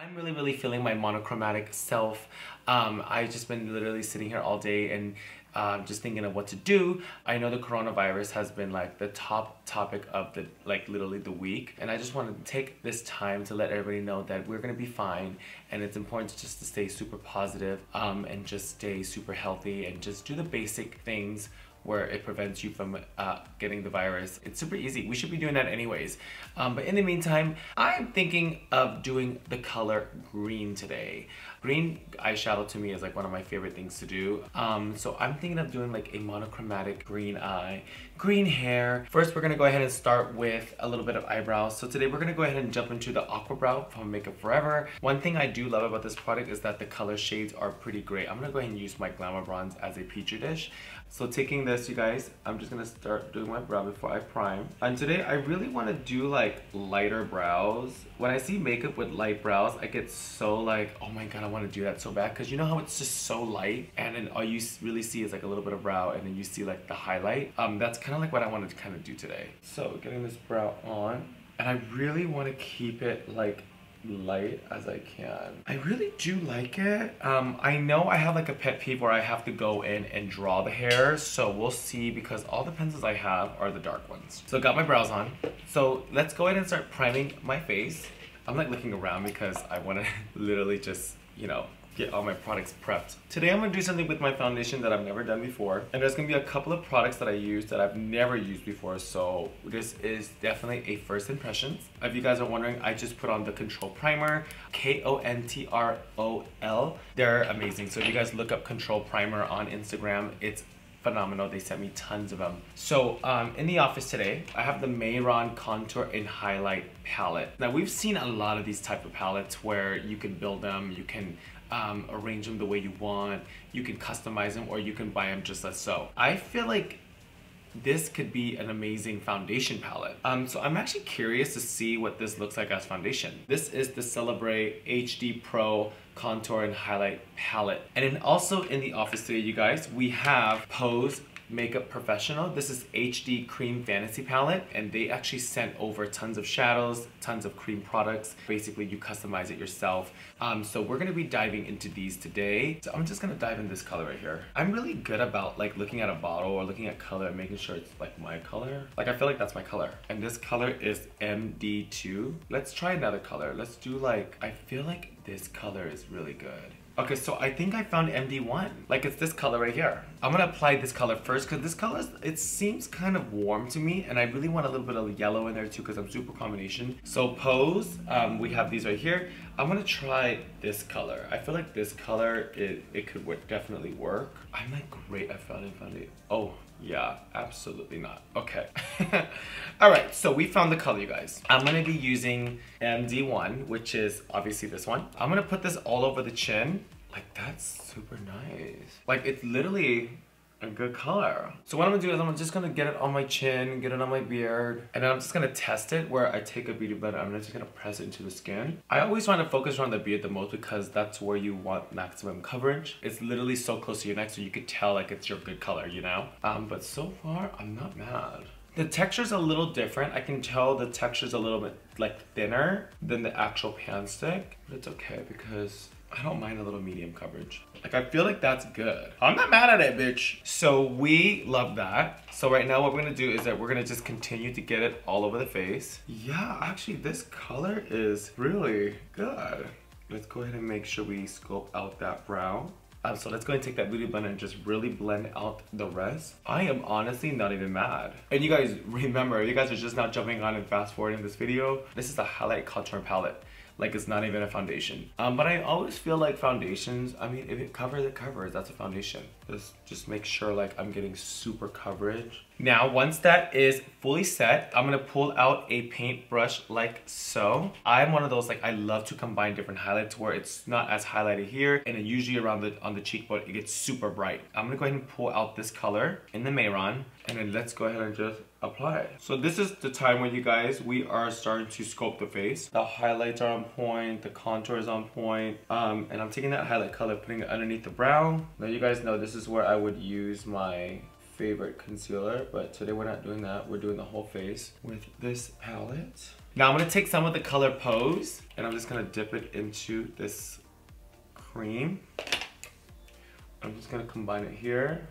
I'm really feeling my monochromatic self. I've just been literally sitting here all day and just thinking of what to do. I know the coronavirus has been like the top topic of the literally the week, and I just want to take this time to let everybody know that we're gonna be fine, and it's important just to stay super positive and just stay super healthy and just do the basic things where it prevents you from getting the virus. It's super easy. We should be doing that anyways. But in the meantime, I'm thinking of doing the color green today. Green eyeshadow to me is like one of my favorite things to do. So I'm thinking of doing like a monochromatic green eye, green hair. First, we're gonna go ahead and start with a little bit of eyebrows. So today we're gonna go ahead and jump into the Aqua Brow from Makeup Forever. One thing I do love about this product is that the color shades are pretty great. I'm gonna go ahead and use my Glamour Bronze as a petri dish. So taking this, you guys, I'm just gonna start doing my brow before I prime. And today I really wanna do like lighter brows. When I see makeup with light brows, I get so like, oh my God, I wanna do that so bad. Cause you know how it's just so light and then all you really see is like a little bit of brow and then you see like the highlight. That's kind of like what I wanted to kind of do today. So getting this brow on, and I really wanna keep it like light as I can. I really do like it. I know I have like a pet peeve where I have to go in and draw the hair, so we'll see because all the pencils I have are the dark ones. So I got my brows on. So let's go ahead and start priming my face. I'm like looking around because I want to literally just, you know, get all my products prepped. Today I'm gonna do something with my foundation that I've never done before, and there's gonna be a couple of products that I use that I've never used before, so this is definitely a first impressions. If you guys are wondering, I just put on the Control Primer, K-O-N-T-R-O-L. They're amazing, so if you guys look up Control Primer on Instagram, it's phenomenal. They sent me tons of them. So in the office today, I have the Mehron Contour and Highlight Palette. Now we've seen a lot of these type of palettes where you can build them, you can arrange them the way you want, you can customize them, or you can buy them just as so. I feel like this could be an amazing foundation palette. So I'm actually curious to see what this looks like as foundation. This is the Celebrate HD Pro Contour and Highlight Palette. And then also in the office today, you guys, we have Pose Makeup Professional. This is HD Cream Fantasy Palette, and they actually sent over tons of shadows, tons of cream products. Basically, you customize it yourself. So we're gonna be diving into these today. So I'm just gonna dive in this color right here. I'm really good about like looking at a bottle or looking at color and making sure it's like my color. Like I feel like that's my color. And this color is MD2. Let's try another color. Let's do like, I feel like this color is really good. Okay, so I think I found MD1. Like it's this color right here. I'm gonna apply this color first because this color, it seems kind of warm to me, and I really want a little bit of yellow in there too because I'm super combination. So Pose, we have these right here. I'm gonna try this color. I feel like this color, it could definitely work. I'm like great at foundation. Oh yeah, absolutely not. Okay. All right, so we found the color, you guys. I'm gonna be using MD1, which is obviously this one. I'm gonna put this all over the chin. Like that's super nice. Like it's literally a good color. So what I'm gonna do is I'm just gonna get it on my chin, get it on my beard, and then I'm just gonna test it where I take a beauty blender, I'm just gonna press it into the skin. I always want to focus on the beard the most because that's where you want maximum coverage. It's literally so close to your neck so you could tell like it's your good color, you know? But so far, I'm not mad. The texture's a little different. I can tell the texture's a little bit like thinner than the actual pan stick, but it's okay because I don't mind a little medium coverage. Like I feel like that's good. I'm not mad at it, bitch. So we love that. So right now what we're gonna do is that we're gonna just continue to get it all over the face. Yeah, actually this color is really good. Let's go ahead and make sure we scope out that brow. So let's go ahead and take that beauty blender and just really blend out the rest. I am honestly not even mad. And you guys remember, you guys are just not jumping on and fast forwarding this video. This is a highlight contour palette. Like it's not even a foundation. But I always feel like foundations, I mean, if it covers, it covers. That's a foundation. Just make sure like I'm getting super coverage. Now, once that is fully set, I'm gonna pull out a paintbrush like so. I'm one of those, like I love to combine different highlights where it's not as highlighted here, and then usually around on the cheekbone, it gets super bright. I'm gonna go ahead and pull out this color in the Mehron, and then let's go ahead and just apply it. So this is the time when you guys, we are starting to sculpt the face. The highlights are on point, the contour is on point, and I'm taking that highlight color, putting it underneath the brow. Now you guys know this is where I would use my favorite concealer, but today we're not doing that. We're doing the whole face with this palette. Now I'm gonna take some of the color Pose and I'm just gonna dip it into this cream. I'm just gonna combine it here.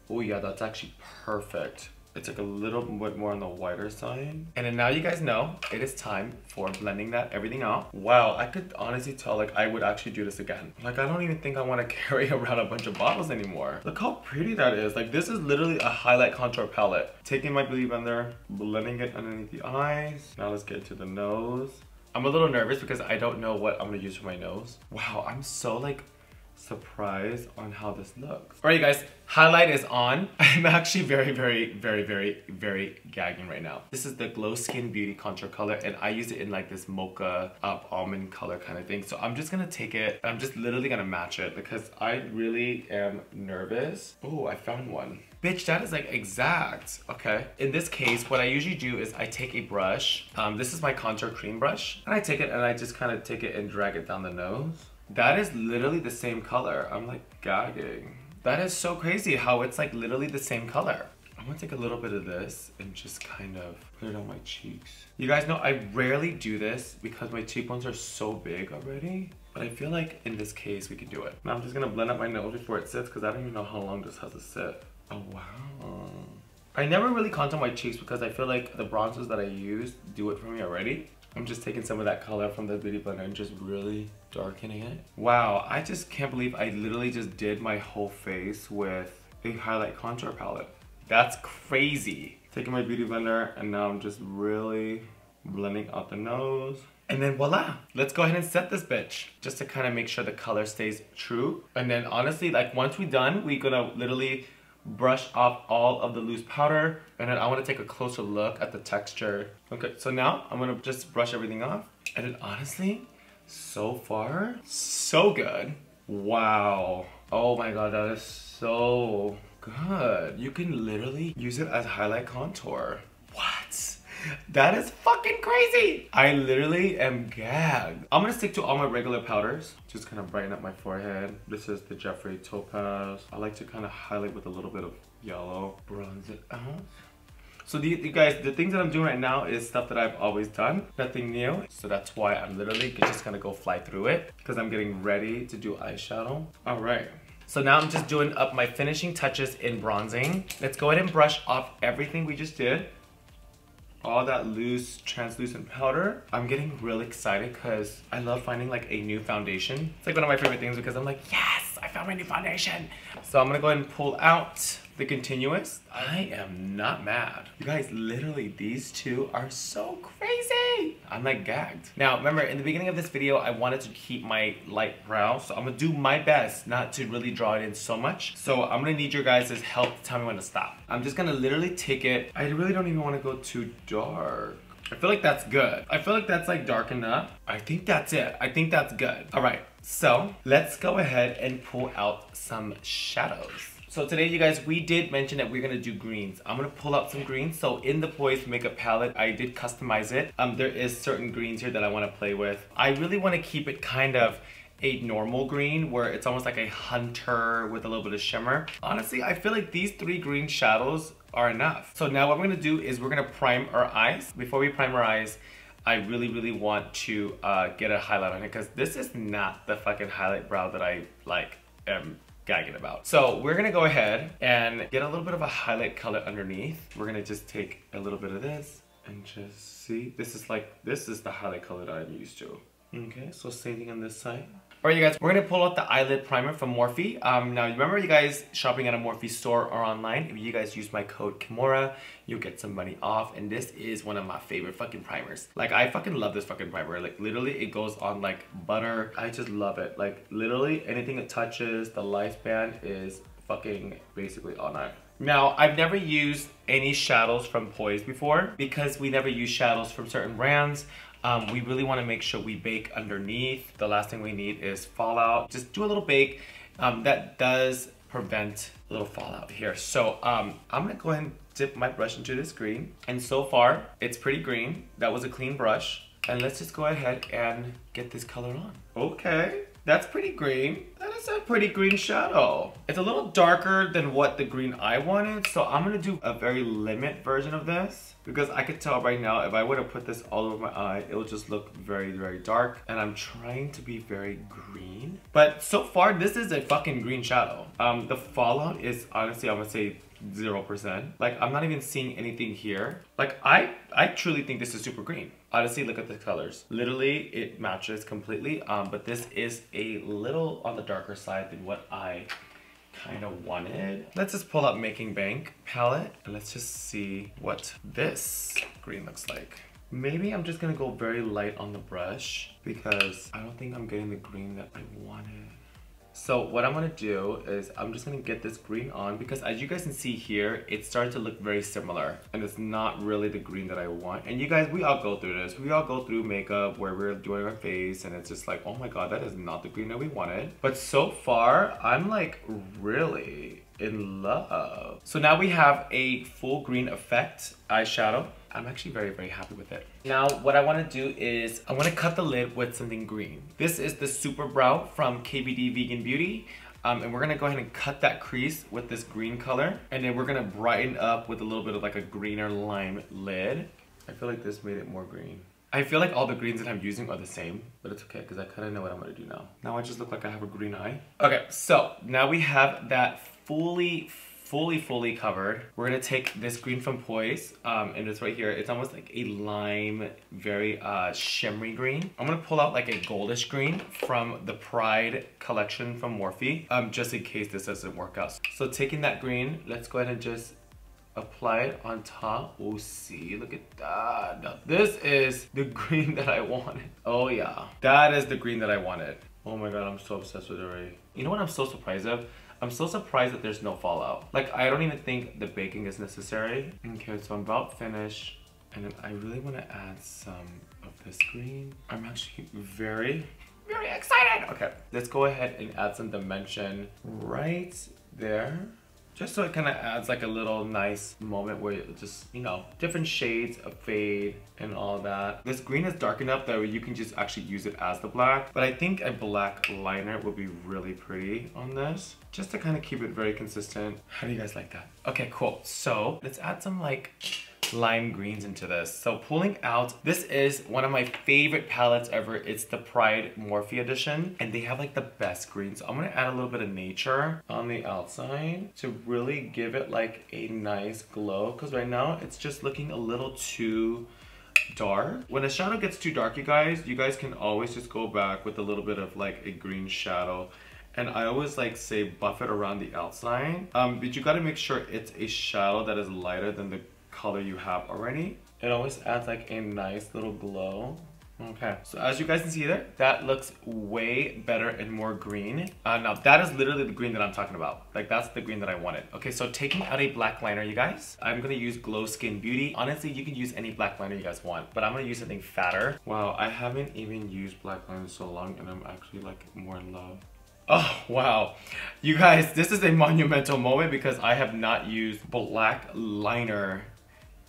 Oh yeah, that's actually perfect. It's like a little bit more on the whiter side. And then now you guys know it is time for blending everything out. Wow, I could honestly tell like I would actually do this again. Like I don't even think I want to carry around a bunch of bottles anymore. Look how pretty that is. Like this is literally a highlight contour palette. Taking my Beauty Blender, blending it underneath the eyes. Now let's get to the nose. I'm a little nervous because I don't know what I'm gonna use for my nose. Wow, I'm so like surprised on how this looks. All right, you guys, highlight is on. I'm actually very gagging right now. This is the Glow Skin Beauty Contour Color, and I use it in like this mocha almond color kind of thing. So I'm just gonna take it, I'm just literally gonna match it because I really am nervous. Oh, I found one. Bitch, that is like exact. Okay. In this case, what I usually do is I take a brush. This is my contour cream brush. And I take it and I just kind of take it and drag it down the nose. That is literally the same color. I'm like gagging. That is so crazy how it's like literally the same color. I'm gonna take a little bit of this and just kind of put it on my cheeks. You guys know I rarely do this because my cheekbones are so big already. But I feel like in this case we can do it. Now I'm just gonna blend up my nose before it sits because I don't even know how long this has to sit. Oh wow. I never really contour my cheeks because I feel like the bronzers that I use do it for me already. I'm just taking some of that color from the Beauty Blender and just really darkening it. Wow, I just can't believe I literally just did my whole face with a highlight contour palette. That's crazy. Taking my Beauty Blender and now I'm just really blending out the nose. And then voila, let's go ahead and set this bitch just to kind of make sure the color stays true. And then honestly, like once we're done, we're gonna literally brush off all of the loose powder, and then I want to take a closer look at the texture. Okay, so now I'm gonna just brush everything off, and then honestly, so far, so good. Wow. Oh my god, that is so good. You can literally use it as highlight contour. What? That is fucking crazy. I literally am gagged. I'm gonna stick to all my regular powders. Just kind of brighten up my forehead. This is the Jeffree Topaz. I like to kind of highlight with a little bit of yellow. Bronze it out. So you guys, the things that I'm doing right now is stuff that I've always done. Nothing new. So that's why I'm literally just gonna go fly through it because I'm getting ready to do eyeshadow. All right. So now I'm just doing up my finishing touches in bronzing. Let's go ahead and brush off everything we just did. All that loose translucent powder. I'm getting really excited because I love finding like a new foundation. It's like one of my favorite things because I'm like, yes, I found my new foundation. So I'm gonna go ahead and pull out the Continuous. I am not mad. You guys, literally these two are so crazy. I'm like gagged. Now remember in the beginning of this video, I wanted to keep my light brow. So I'm gonna do my best not to really draw it in so much. So I'm gonna need your guys' help to tell me when to stop. I'm just gonna literally take it. I really don't even wanna go too dark. I feel like that's good. I feel like that's like dark enough. I think that's it. I think that's good. All right, so let's go ahead and pull out some shadows. So today, you guys, we did mention that we're gonna do greens. I'm gonna pull out some greens. So in the Poise makeup palette, I did customize it. There is certain greens here that I wanna play with. I really wanna keep it kind of a normal green where it's almost like a hunter with a little bit of shimmer. Honestly, I feel like these three green shadows are enough. So now what we're gonna do is we're gonna prime our eyes. Before we prime our eyes, I really want to get a highlight on it because this is not the fucking highlight brow that I like am gagging about. So we're gonna go ahead and get a little bit of a highlight color underneath. We're gonna just take a little bit of this and just see. This is the highlight color that I'm used to. Okay, so same thing on this side. All right, you guys, we're gonna pull out the eyelid primer from Morphe. Now, remember you guys shopping at a Morphe store or online, if you guys use my code Kimora, you'll get some money off, and this is one of my favorite fucking primers. Like, I fucking love this fucking primer. Like, literally, it goes on like butter. I just love it. Like, literally, anything it touches, the lifespan is fucking basically all night. Now, I've never used any shadows from Poise before because we never use shadows from certain brands. We really want to make sure we bake underneath. The last thing we need is fallout. Just do a little bake. That does prevent a little fallout here. So I'm gonna go ahead and dip my brush into this green. And so far, it's pretty green. That was a clean brush. And let's just go ahead and get this color on. Okay. That's pretty green. That is a pretty green shadow. It's a little darker than what the green I wanted, so I'm gonna do a very limit version of this because I could tell right now if I were to put this all over my eye, it would just look very, very dark. And I'm trying to be very green. But so far, this is a fucking green shadow. The fallout is honestly, I'm gonna say 0%. Like, I'm not even seeing anything here. Like, I truly think this is super green. Honestly, look at the colors. Literally, it matches completely. But this is a little on the darker side than what I kind of wanted. Let's just pull up Making Bank palette and let's just see what this green looks like. Maybe I'm just gonna go very light on the brush because I don't think I'm getting the green that I wanted. So what I'm gonna do is I'm just gonna get this green on because as you guys can see here, it started to look very similar and it's not really the green that I want. And you guys, we all go through this. We all go through makeup where we're doing our face and it's just like, oh my God, that is not the green that we wanted. But so far, I'm like really in love. So now we have a full green effect eyeshadow. I'm actually very, very happy with it. Now, what I want to do is I want to cut the lid with something green. This is the Super Brow from KVD Vegan Beauty. And we're going to go ahead and cut that crease with this green color. And then we're going to brighten up with a little bit of like a greener lime lid. I feel like this made it more green. I feel like all the greens that I'm using are the same, but it's okay because I kind of know what I'm going to do now. Now I just look like I have a green eye. Okay, so now we have that fully covered. We're gonna take this green from Poise, and it's right here. It's almost like a lime, very shimmery green. I'm gonna pull out like a goldish green from the Pride collection from Morphe, just in case this doesn't work out. So taking that green, let's go ahead and just apply it on top. Oh, see, look at that. Now this is the green that I wanted. Oh yeah, that is the green that I wanted. Oh my God, I'm so obsessed with it already. You know what I'm so surprised of? I'm so surprised that there's no fallout. Like, I don't even think the baking is necessary. Okay, so I'm about finished. And then I really want to add some of this green. I'm actually very, very excited. Okay, let's go ahead and add some dimension right there. Just so it kind of adds like a little nice moment where it just, you know, different shades of fade and all that. This green is dark enough that you can just actually use it as the black. But I think a black liner would be really pretty on this. Just to kind of keep it very consistent. How do you guys like that? Okay, cool. So let's add some like lime greens into this. So pulling out, this is one of my favorite palettes ever. It's the Pride Morphe edition and they have like the best greens. So I'm gonna add a little bit of nature on the outside to really give it like a nice glow, because right now it's just looking a little too dark. When a shadow gets too dark, you guys can always just go back with a little bit of like a green shadow. And I always like say buff it around the outside, but you gotta make sure it's a shadow that is lighter than the color you have already. It always adds like a nice little glow. Okay, so as you guys can see there, that looks way better and more green. Now that is literally the green that I'm talking about. Like that's the green that I wanted. Okay, so taking out a black liner, you guys, I'm gonna use Glow Skin Beauty. Honestly, you can use any black liner you guys want, but I'm gonna use something fatter. Wow, I haven't even used black liner in so long and I'm actually like more in love. Oh, wow. You guys, this is a monumental moment because I have not used black liner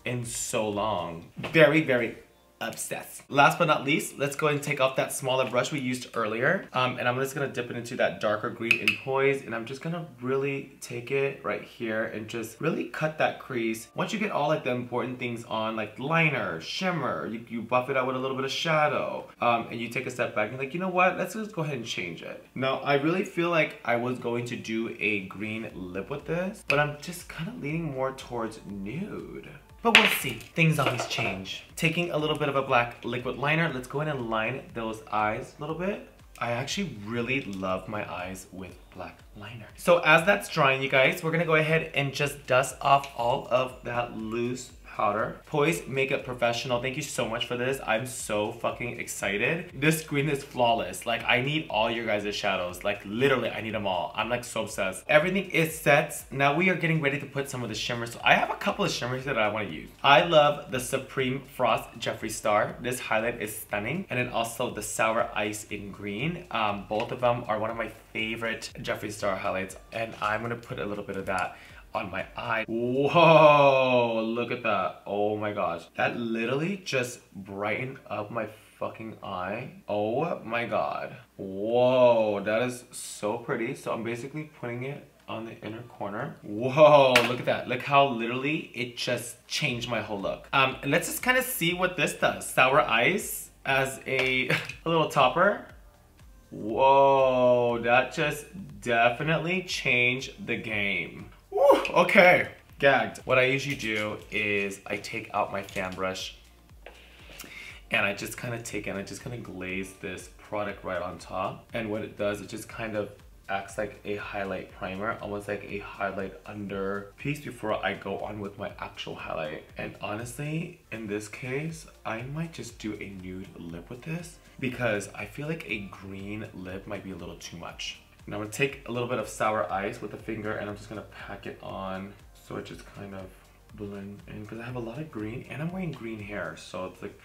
in so long. Very, very obsessed. Last but not least, let's go ahead and take off that smaller brush we used earlier. And I'm just gonna dip it into that darker green in Poise. And I'm just gonna really take it right here and just really cut that crease. Once you get all like the important things on, like liner, shimmer, you buff it out with a little bit of shadow. And you take a step back and you're like, you know what? Let's just go ahead and change it. Now, I really feel like I was going to do a green lip with this, but I'm just kind of leaning more towards nude. But we'll see. Things always change. Taking a little bit of a black liquid liner, let's go ahead and line those eyes a little bit. I actually really love my eyes with black liner. So as that's drying, you guys, we're gonna go ahead and just dust off all of that loose powder. Poise Makeup Professional, thank you so much for this. I'm so fucking excited. This green is flawless. Like, I need all your guys' shadows. Like, literally, I need them all. I'm like so obsessed. Everything is set. Now we are getting ready to put some of the shimmers. So I have a couple of shimmers that I want to use. I love the Supreme Frost Jeffree Star. This highlight is stunning. And then also the Sour Ice in green. Both of them are one of my favorite Jeffree Star highlights. And I'm gonna put a little bit of that on my eye. Whoa, look at that. Oh my gosh. That literally just brightened up my fucking eye. Oh my god. Whoa, that is so pretty. So I'm basically putting it on the inner corner. Whoa, look at that. Look how literally it just changed my whole look. And let's just kind of see what this does. Sour ice as a little topper. Whoa, that just definitely changed the game. Woo, okay, gagged. What I usually do is I take out my fan brush and I just kind of take it and I just kind of glaze this product right on top. And what it does, it just kind of acts like a highlight primer, almost like a highlight under piece before I go on with my actual highlight. And honestly, in this case, I might just do a nude lip with this because I feel like a green lip might be a little too much. Now I'm gonna take a little bit of sour ice with a finger and I'm just gonna pack it on so it just kind of blend in because I have a lot of green and I'm wearing green hair, so it's like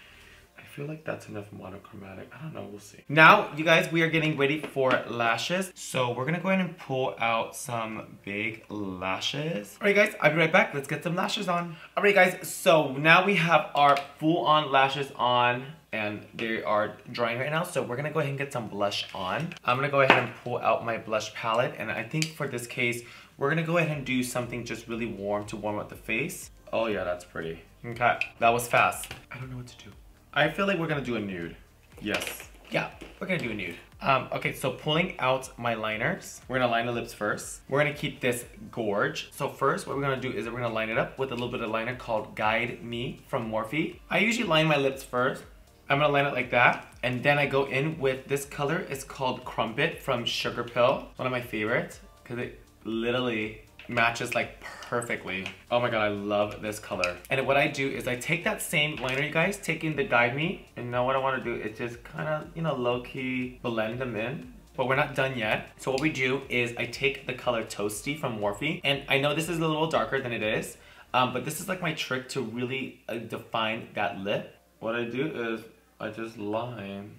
I feel like that's enough monochromatic. I don't know, we'll see. Now, you guys, we are getting ready for lashes. So we're gonna go ahead and pull out some big lashes. All right, guys, I'll be right back. Let's get some lashes on. All right, guys, so now we have our full-on lashes on and they are drying right now. So we're gonna go ahead and get some blush on. I'm gonna go ahead and pull out my blush palette. And I think for this case, we're gonna go ahead and do something just really warm to warm up the face. Oh yeah, that's pretty. Okay, that was fast. I don't know what to do. I feel like we're gonna do a nude. Yes. Yeah, we're gonna do a nude. Okay, so pulling out my liners. We're gonna line the lips first. We're gonna keep this gorge. So first, what we're gonna do is we're gonna line it up with a little bit of liner called Guide Me from Morphe. I usually line my lips first. I'm gonna line it like that. And then I go in with this color. It's called Crumpet from Sugar Pill. One of my favorites, because it literally matches like perfectly. Oh my god, I love this color. And what I do is I take that same liner, you guys, taking the Guide Me, and now what I want to do is just kind of, you know, low-key blend them in. But we're not done yet. So what we do is I take the color Toasty from Morphe, and I know this is a little darker than it is, but this is like my trick to really define that lip. What I do is I just line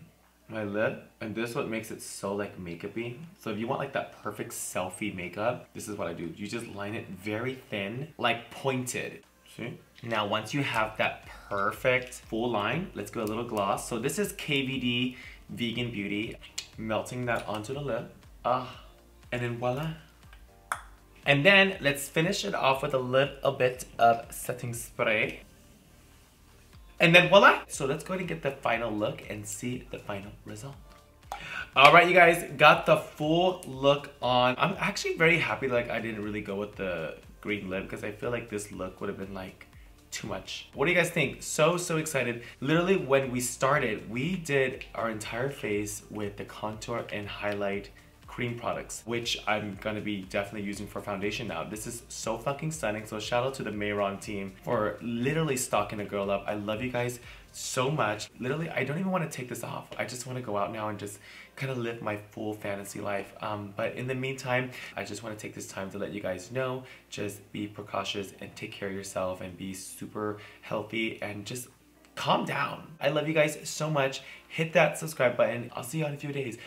my lip, and this is what makes it so like makeup-y. So if you want like that perfect selfie makeup, this is what I do. You just line it very thin, like pointed. See? Now once you have that perfect full line, let's go a little gloss. So this is KVD Vegan Beauty. Melting that onto the lip. And then voila. And then let's finish it off with a little bit of setting spray. And then voila! So let's go ahead and get the final look and see the final result. All right, you guys, got the full look on. I'm actually very happy like I didn't really go with the green lip because I feel like this look would have been like too much. What do you guys think? So excited. Literally when we started, we did our entire face with the contour and highlight cream products, which I'm gonna be definitely using for foundation now. This is so fucking stunning. So shout out to the Mehron team for literally stocking a girl up. I love you guys so much. Literally, I don't even want to take this off. I just want to go out now and just kind of live my full fantasy life. But in the meantime, I just want to take this time to let you guys know, just be precautious and take care of yourself and be super healthy and just calm down. I love you guys so much. Hit that subscribe button. I'll see you in a few days.